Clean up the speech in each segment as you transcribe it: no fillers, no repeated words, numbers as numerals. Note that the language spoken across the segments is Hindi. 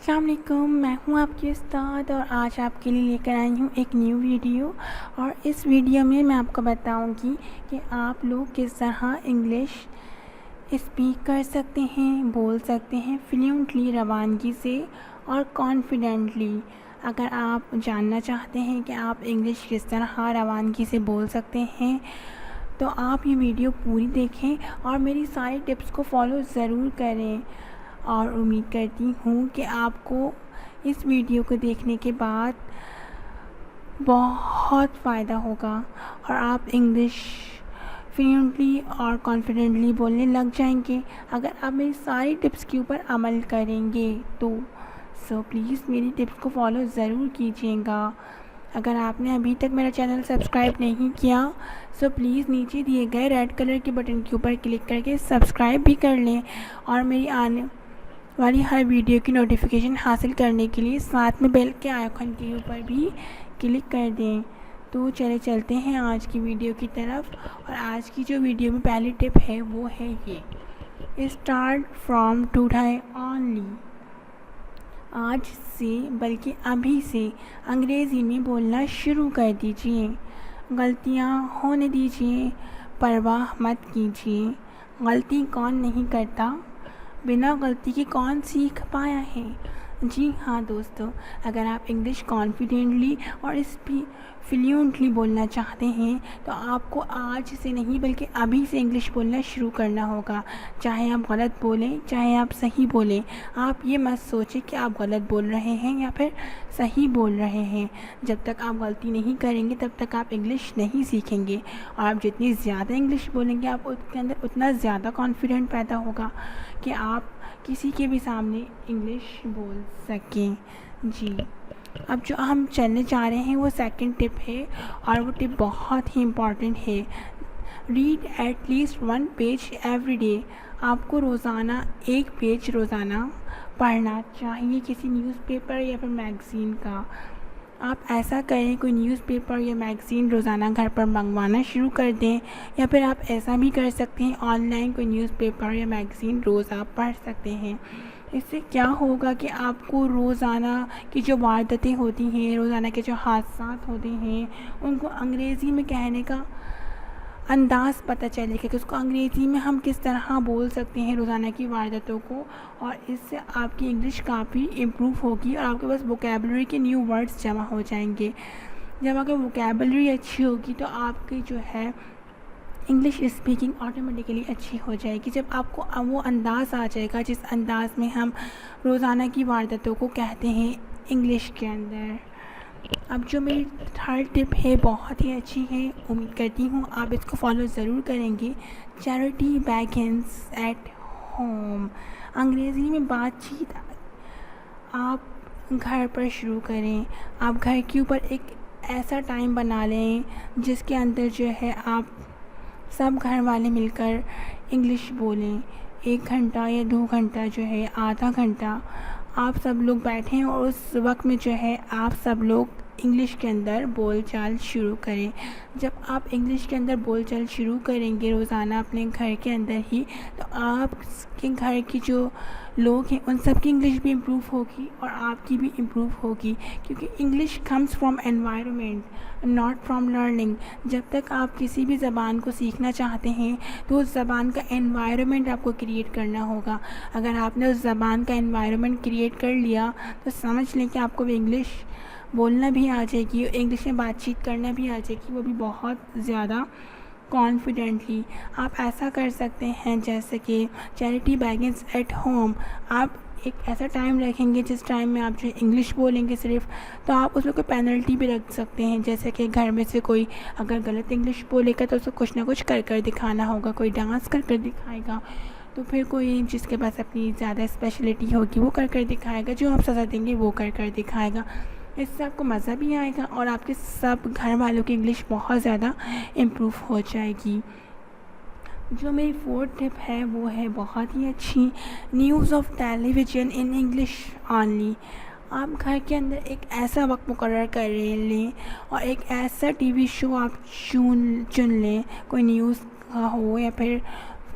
अस्सलाम वालेकुम, मैं हूँ आपकी उस्ताद और आज आपके लिए लेकर आई हूँ एक न्यू वीडियो। और इस वीडियो में मैं आपको बताऊँगी कि आप लोग किस तरह इंग्लिश स्पीक कर सकते हैं, बोल सकते हैं फ्लुएंटली, रवानगी से और कॉन्फिडेंटली। अगर आप जानना चाहते हैं कि आप इंग्लिश किस तरह रवानगी से बोल सकते हैं तो आप ये वीडियो पूरी देखें और मेरी सारी टिप्स को फॉलो ज़रूर करें। और उम्मीद करती हूँ कि आपको इस वीडियो को देखने के बाद बहुत फ़ायदा होगा और आप इंग्लिश फ्लुएंटली और कॉन्फिडेंटली बोलने लग जाएंगे अगर आप मेरी सारी टिप्स के ऊपर अमल करेंगे तो। प्लीज़ मेरी टिप्स को फॉलो ज़रूर कीजिएगा। अगर आपने अभी तक मेरा चैनल सब्सक्राइब नहीं किया प्लीज़ नीचे दिए गए रेड कलर के बटन के ऊपर क्लिक करके सब्सक्राइब भी कर लें और मेरी आने वाली हर वीडियो की नोटिफिकेशन हासिल करने के लिए साथ में बेल के आइकन के ऊपर भी क्लिक कर दें। तो चलते हैं आज की वीडियो की तरफ। और आज की जो वीडियो में पहली टिप है वो है ये, स्टार्ट फ्रॉम टुडे ओनली। आज से बल्कि अभी से अंग्रेज़ी में बोलना शुरू कर दीजिए। गलतियाँ होने दीजिए, परवाह मत कीजिए। गलती कौन नहीं करता, बिना गलती के कौन सीख पाया है। जी हाँ दोस्तों, अगर आप इंग्लिश कॉन्फिडेंटली और फ्लुएंटली बोलना चाहते हैं तो आपको आज से नहीं बल्कि अभी से इंग्लिश बोलना शुरू करना होगा। चाहे आप गलत बोलें चाहे आप सही बोलें, आप ये मत सोचें कि आप गलत बोल रहे हैं या फिर सही बोल रहे हैं। जब तक आप गलती नहीं करेंगे तब तक आप इंग्लिश नहीं सीखेंगे और आप जितनी ज़्यादा इंग्लिश बोलेंगे आप उसके अंदर उतना ज़्यादा कॉन्फिडेंट पैदा होगा कि आप किसी के भी सामने इंग्लिश बोल सकें। जी, अब जो हम चलने जा रहे हैं वो सेकंड टिप है और वो टिप बहुत ही इम्पॉर्टेंट है। Read at least 1 page every day. आपको रोज़ाना 1 पेज रोज़ाना पढ़ना चाहिए किसी न्यूज़पेपर या फिर मैगज़ीन का। आप ऐसा करें, कोई न्यूज़पेपर या मैगज़ीन रोज़ाना घर पर मंगवाना शुरू कर दें या फिर आप ऐसा भी कर सकते हैं ऑनलाइन कोई न्यूज़पेपर या मैगज़ीन रोज़ आप पढ़ सकते हैं। इससे क्या होगा कि आपको रोज़ाना की जो वारदातें होती हैं, रोज़ाना के जो हादसा होते हैं, उनको अंग्रेज़ी में कहने का अंदाज़ पता चलेगा कि उसको अंग्रेज़ी में हम किस तरह बोल सकते हैं रोज़ाना की वारदातों को। और इससे आपकी इंग्लिश काफ़ी इम्प्रूव होगी और आपके पास वोकैबुलरी के न्यू वर्ड्स जमा हो जाएंगे। जब आपकी वोकैबुलरी अच्छी होगी तो आपकी जो है इंग्लिश स्पीकिंग ऑटोमेटिकली अच्छी हो जाएगी। जब आपको वो अंदाज़ आ जाएगा जिस अंदाज़ में हम रोज़ाना की वारदातों को कहते हैं इंग्लिश के अंदर। अब जो मेरी थर्ड टिप है बहुत ही अच्छी है, उम्मीद करती हूँ आप इसको फॉलो ज़रूर करेंगे। Charity begins at home. अंग्रेज़ी में बातचीत आप घर पर शुरू करें। आप घर के ऊपर एक ऐसा टाइम बना लें जिसके अंदर जो है आप सब घर वाले मिलकर इंग्लिश बोलें। 1 घंटा या 2 घंटा जो है, आधा घंटा आप सब लोग बैठें और उस वक्त में जो है आप सब लोग इंग्लिश के अंदर बोलचाल शुरू करें। जब आप इंग्लिश के अंदर बोलचाल शुरू करेंगे रोज़ाना अपने घर के अंदर ही, तो आपके घर के जो लोग हैं उन सब की इंग्लिश भी इम्प्रूव होगी और आपकी भी इम्प्रूव होगी, क्योंकि English comes from environment not from learning. जब तक आप किसी भी ज़बान को सीखना चाहते हैं तो उस ज़बान का एनवायरनमेंट आपको क्रिएट करना होगा। अगर आपने उस ज़बान का एनवायरनमेंट क्रिएट कर लिया तो समझ लें कि आपको इंग्लिश बोलना भी आ जाएगी, इंग्लिश में बातचीत करना भी आ जाएगी, वो भी बहुत ज़्यादा कॉन्फिडेंटली। आप ऐसा कर सकते हैं जैसे कि चैरिटी बिगिंस एट होम। आप एक ऐसा टाइम रखेंगे जिस टाइम में आप जो इंग्लिश बोलेंगे सिर्फ, तो आप उसमें कोई पेनल्टी भी रख सकते हैं। जैसे कि घर में से कोई अगर गलत इंग्लिश बोलेगा तो उसको कुछ ना कुछ कर दिखाना होगा। कोई डांस कर दिखाएगा, तो फिर कोई जिसके पास अपनी ज़्यादा स्पेशलिटी होगी वो कर दिखाएगा, जो आप सज़ा देंगे वो कर दिखाएगा। इससे आपको मज़ा भी आएगा और आपके सब घर वालों की इंग्लिश बहुत ज़्यादा इम्प्रूव हो जाएगी। जो मेरी फोर्थ टिप है वो है बहुत ही अच्छी, news of television in English only. आप घर के अंदर एक ऐसा वक्त मुकर्रर कर लें और एक ऐसा टीवी शो आप चुन लें, कोई न्यूज़ का हो या फिर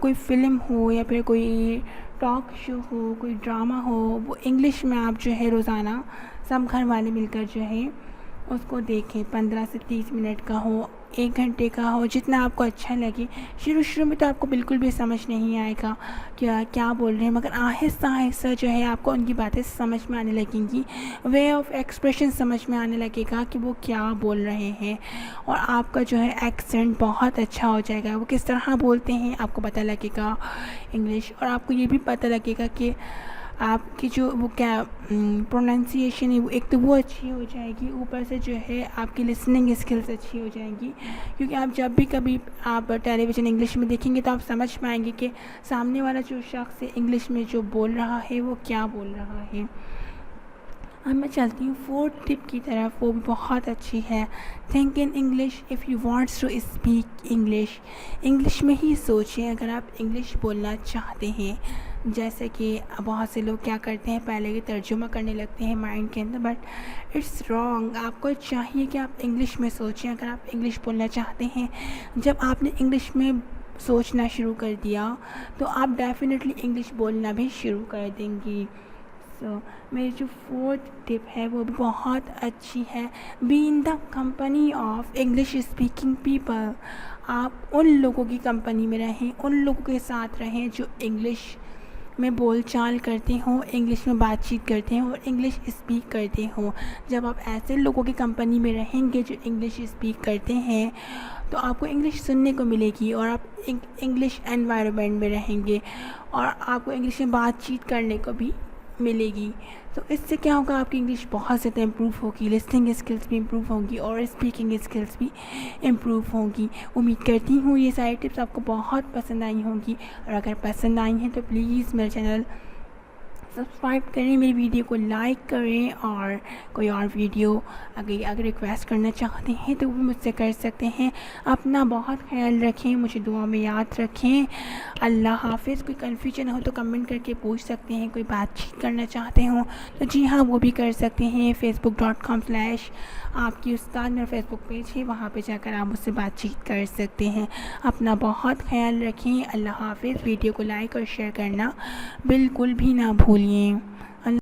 कोई फ़िल्म हो या फिर कोई टॉक शो हो, कोई ड्रामा हो, वो इंग्लिश में आप जो है रोज़ाना सब घर वाले मिलकर जो है उसको देखें। 15 से 30 मिनट का हो, 1 घंटे का हो, जितना आपको अच्छा लगे। शुरू शुरू में तो आपको बिल्कुल भी समझ नहीं आएगा क्या क्या बोल रहे हैं, मगर आहिस्ता आहिस्ता जो है आपको उनकी बातें समझ में आने लगेंगी। वे ऑफ एक्सप्रेशन समझ में आने लगेगा कि वो क्या बोल रहे हैं, और आपका जो है एक्सेंट बहुत अच्छा हो जाएगा। वो किस तरह बोलते हैं आपको पता लगेगा इंग्लिश, और आपको ये भी पता लगेगा कि आपकी जो वो क्या प्रोनाउंसिएशन है वो एक तो वो अच्छी हो जाएगी, ऊपर से जो है आपकी लिसनिंग स्किल्स अच्छी हो जाएंगी। क्योंकि आप जब भी कभी आप टेलीविज़न इंग्लिश में देखेंगे तो आप समझ पाएंगे कि सामने वाला जो शख्स है इंग्लिश में जो बोल रहा है वो क्या बोल रहा है। अब मैं चलती हूँ 4th टिप की तरफ, वो भी बहुत अच्छी है। Think in English if you wants to speak English. English में ही सोचें अगर आप इंग्लिश बोलना चाहते हैं। जैसे कि बहुत से लोग क्या करते हैं, पहले ही तर्जुमा करने लगते हैं माइंड के अंदर, बट इट्स रॉन्ग। आपको चाहिए कि आप इंग्लिश में सोचें अगर आप इंग्लिश बोलना चाहते हैं। जब आपने इंग्लिश में सोचना शुरू कर दिया तो आप डेफिनेटली इंग्लिश बोलना भी शुरू कर देंगी। मेरी जो 4th टिप है वो भी बहुत अच्छी है। Be in the company of English speaking people. आप उन लोगों की कंपनी में रहें, उन लोगों के साथ रहें जो इंग्लिश में बोल चाल करते हों, इंग्लिश में बातचीत करते हों और इंग्लिश स्पीक करते हों। जब आप ऐसे लोगों की कंपनी में रहेंगे जो इंग्लिश स्पीक करते हैं तो आपको इंग्लिश सुनने को मिलेगी, और आप इंग्लिश एनवायरनमेंट में रहेंगे और आपको इंग्लिश में बातचीत करने को भी मिलेगी। तो इससे क्या होगा, आपकी इंग्लिश बहुत ज़्यादा इम्प्रूव होगी, लिसनिंग स्किल्स भी इम्प्रूव होंगी और स्पीकिंग स्किल्स भी इम्प्रूव होंगी। उम्मीद करती हूँ ये सारी टिप्स आपको बहुत पसंद आई होंगी, और अगर पसंद आई हैं तो प्लीज़ मेरे चैनल सब्सक्राइब करें, मेरी वीडियो को लाइक करें, और कोई और वीडियो अगर रिक्वेस्ट करना चाहते हैं तो वो भी मुझसे कर सकते हैं। अपना बहुत ख्याल रखें, मुझे दुआ में याद रखें। अल्लाह हाफ़िज़। कोई कन्फ्यूजन हो तो कमेंट करके पूछ सकते हैं, कोई बातचीत करना चाहते हो तो जी हाँ वो भी कर सकते हैं। facebook.com/आपकी उस्ताद मेरा फेसबुक पेज है, वहाँ पे जाकर आप मुझसे बातचीत कर सकते हैं। अपना बहुत ख्याल रखें। अल्लाह हाफ़िज़। वीडियो को लाइक और शेयर करना बिल्कुल भी ना भूलिए।